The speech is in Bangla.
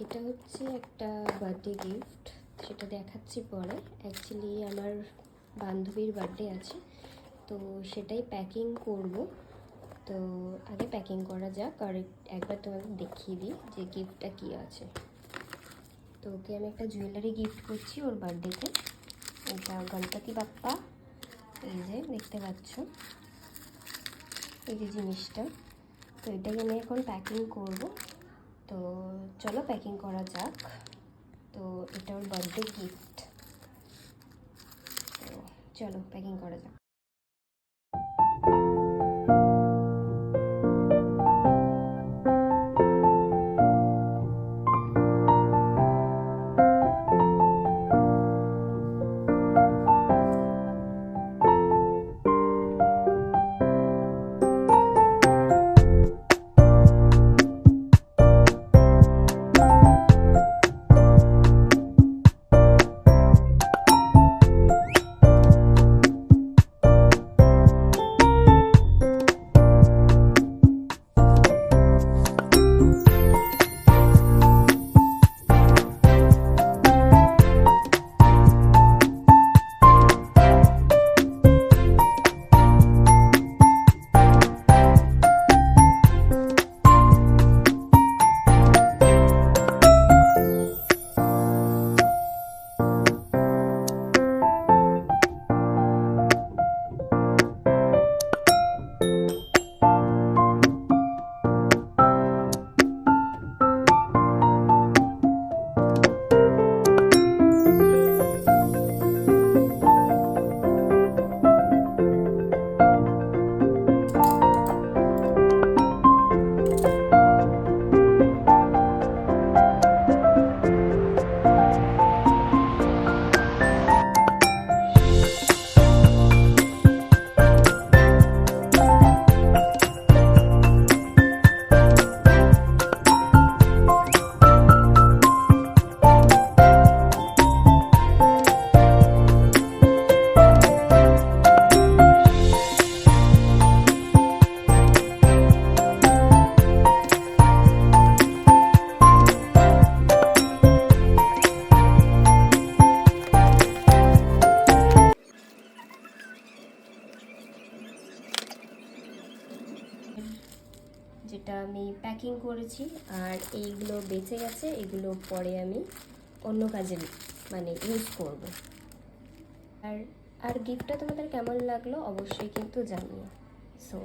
এটা হচ্ছে একটা বার্থডে গিফট, সেটা দেখাচ্ছি পরে। অ্যাকচুয়ালি আমার বান্ধবীর বার্থডে আছে, তো সেটাই প্যাকিং করব। তো আগে প্যাকিং করা যাক, আর একবার তোমাদের দেখিয়ে দিই যে গিফটটা কী আছে। তো ওকে আমি একটা জুয়েলারি গিফট করছি ওর বার্থডেতে। এটা গণপতি বাপ্পা, এই যে দেখতে পাচ্ছ এই যে জিনিসটা। তো এটাই আমি এখন প্যাকিং করব। তো চলো প্যাকিং করা যাক। তো এটা ওর বার্থডে গিফট, তো চলো প্যাকিং করা যাক। যেটা আমি প্যাকিং করেছি, আর এইগুলো বেঁচে গেছে, এগুলো পরে আমি অন্য কাজে মানে ইউজ করব। আর গিফটটা তোমাদের কেমন লাগলো অবশ্যই কিন্তু জানিও। সো